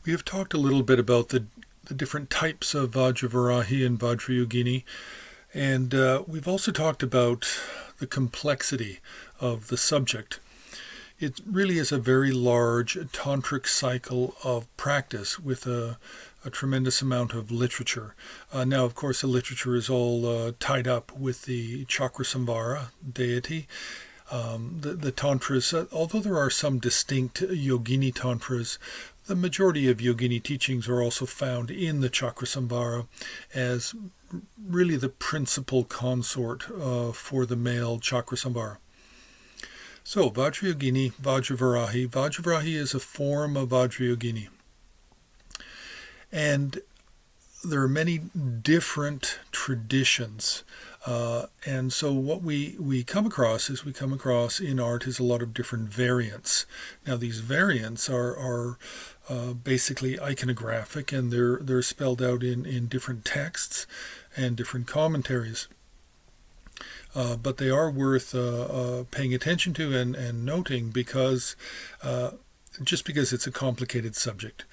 We have talked a little bit about the different types of Vajravarahi and Vajrayogini, and we've also talked about the complexity of the subject. It really is a very large tantric cycle of practice with a tremendous amount of literature. Now, of course, the literature is all tied up with the Chakrasamvara deity. The tantras, although there are some distinct yogini tantras, the majority of yogini teachings are also found in the Chakrasamvara as really the principal consort for the male Chakrasamvara. So, Vajrayogini, Vajravarahi. Vajravarahi is a form of Vajrayogini. And there are many different traditions. And so what we come across in art is a lot of different variants. Now these variants are basically iconographic, and they're spelled out in different texts and different commentaries. But they are worth paying attention to and noting because just because it's a complicated subject.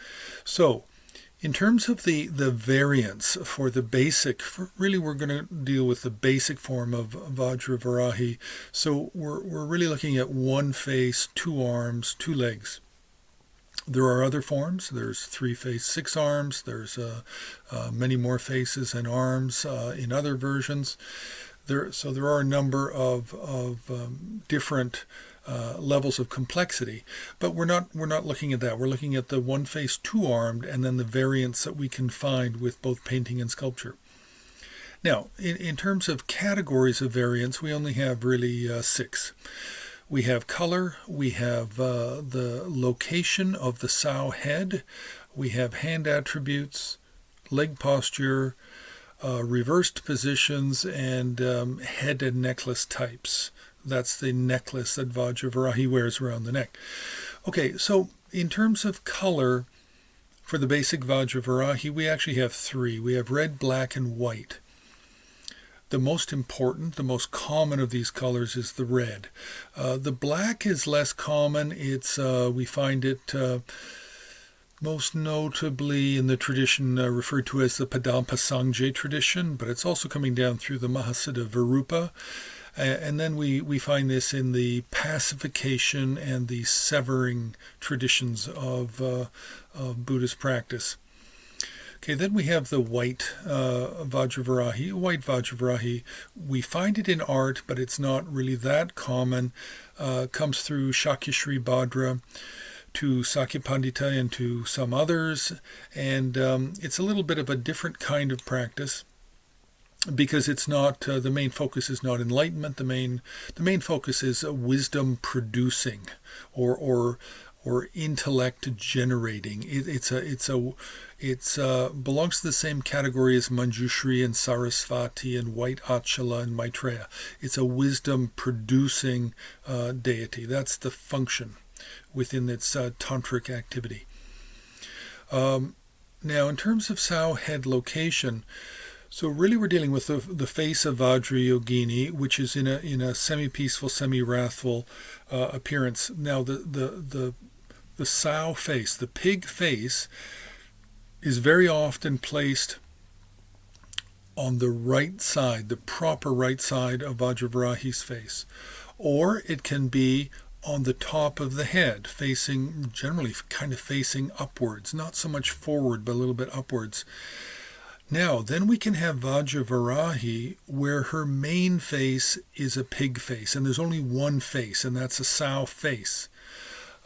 So in terms of the variants for the basic, really we're going to deal with the basic form of Vajravarahi. So we're really looking at one face, two arms, two legs. There are other forms. There's 3 face, 6 arms. There's many more faces and arms in other versions. So there are a number of different levels of complexity, but we're not looking at that. We're looking at the one face, two armed, and then the variants that we can find with both painting and sculpture. Now, in terms of categories of variants, we only have really 6. We have color, we have the location of the sow head, we have hand attributes, leg posture, reversed positions, and head and necklace types. That's the necklace that Vajravarahi wears around the neck. Okay, so in terms of color, for the basic Vajravarahi, we actually have 3. We have red, black, and white. The most important, the most common of these colors is the red. The black is less common. We find it most notably in the tradition referred to as the Padampa Sangye tradition, but it's also coming down through the Mahasiddha Virupa. And then we find this in the pacification and the severing traditions of Buddhist practice. Okay, then we have the white Vajravarahi. White Vajravarahi, we find it in art, but it's not really that common. Comes through Shakyasri Bhadra to Sakya Pandita and to some others, and it's a little bit of a different kind of practice because it's not the main focus is not enlightenment. The main focus is wisdom producing or intellect generating. It belongs to the same category as Manjushri and Sarasvati and White Achala and Maitreya. It's a wisdom producing deity. That's the function within its tantric activity. Now, in terms of sow head location, so really we're dealing with the face of Vajrayogini, which is in a semi-peaceful, semi-wrathful appearance. Now, the sow face, the pig face, is very often placed on the right side, the proper right side of Vajravarahi's face. Or it can be on the top of the head, generally kind of facing upwards, not so much forward, but a little bit upwards. Now, then we can have Vajravarahi where her main face is a pig face, and there's only one face, and that's a sow face.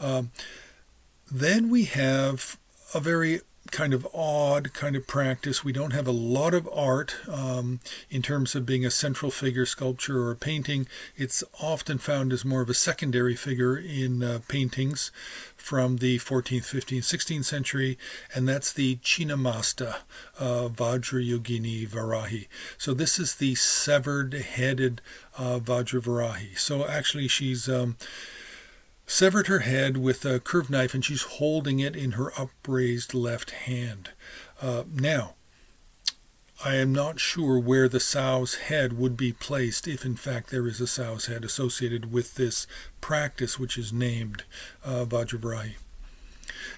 Then we have a very kind of odd kind of practice. We don't have a lot of art in terms of being a central figure sculpture or painting. It's often found as more of a secondary figure in paintings from the 14th, 15th, 16th century, and that's the Chinnamasta Vajrayogini Varahi. So this is the severed-headed Vajravarahi. So actually she's severed her head with a curved knife, and she's holding it in her upraised left hand. Now, I am not sure where the sow's head would be placed if in fact there is a sow's head associated with this practice which is named Vajravarahi.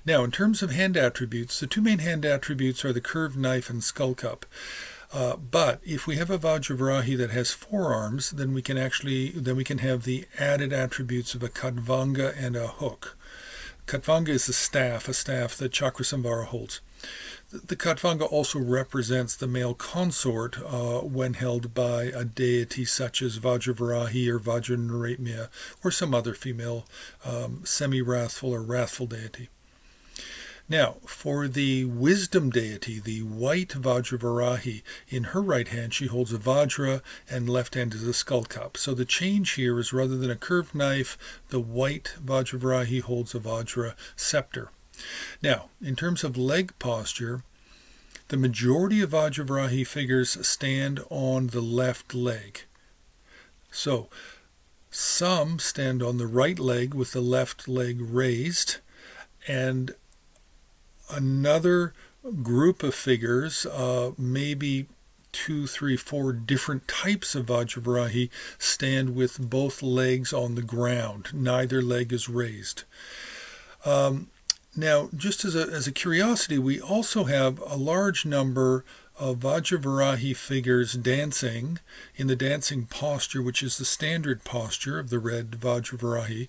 Now, in terms of hand attributes, the two main hand attributes are the curved knife and skull cup. But if we have a Vajravarahi that has four arms, then we can have the added attributes of a Khatvanga and a hook. Khatvanga is a staff that Chakrasamvara holds. The Khatvanga also represents the male consort when held by a deity such as Vajravarahi or Vajrayogini or some other female semi-wrathful or wrathful deity. Now, for the wisdom deity, the white Vajravarahi, in her right hand she holds a Vajra and left hand is a skull cup. So the change here is rather than a curved knife, the white Vajravarahi holds a Vajra scepter. Now, in terms of leg posture, the majority of Vajravarahi figures stand on the left leg. So, some stand on the right leg with the left leg raised, and another group of figures, maybe 2, 3, 4 different types of Vajravarahi, stand with both legs on the ground. Neither leg is raised. Now, just as a curiosity, we also have a large number of Vajravarahi figures dancing in the dancing posture, which is the standard posture of the red Vajravarahi,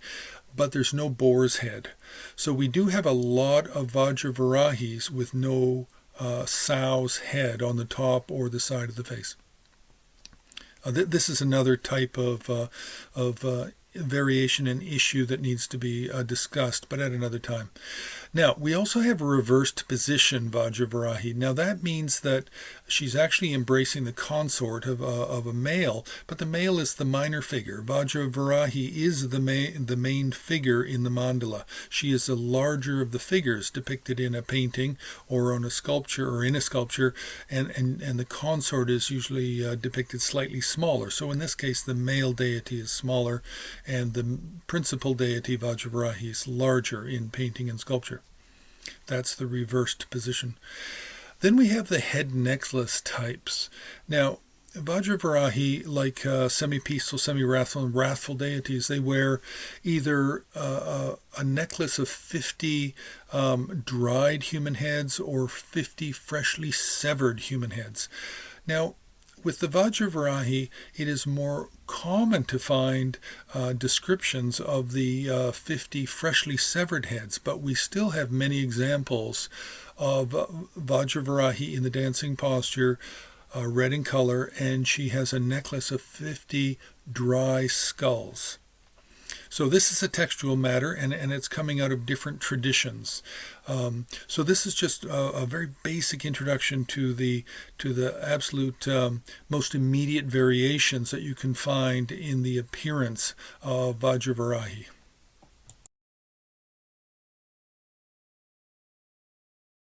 but there's no boar's head. So we do have a lot of Vajravarahis with no sow's head on the top or the side of the face. This is another type of variation and issue that needs to be discussed, but at another time. Now, we also have a reversed position Vajravarahi. Now, that means that she's actually embracing the consort of a male, but the male is the minor figure. Vajravarahi is the main figure in the mandala. She is the larger of the figures depicted in a painting or on a sculpture or in a sculpture, and the consort is usually depicted slightly smaller. So in this case, the male deity is smaller, and the principal deity Vajravarahi is larger in painting and sculpture. That's the reversed position. Then we have the head necklace types. Now, Vajravarahi, like semi-peaceful, semi-wrathful, and wrathful deities, they wear either a necklace of 50 dried human heads or 50 freshly severed human heads. Now, with the Vajravarahi, it is more common to find descriptions of the 50 freshly severed heads, but we still have many examples of Vajravarahi in the dancing posture, red in color, and she has a necklace of 50 dry skulls. So this is a textual matter, and it's coming out of different traditions. So this is just a very basic introduction to the absolute most immediate variations that you can find in the appearance of Vajravarahi.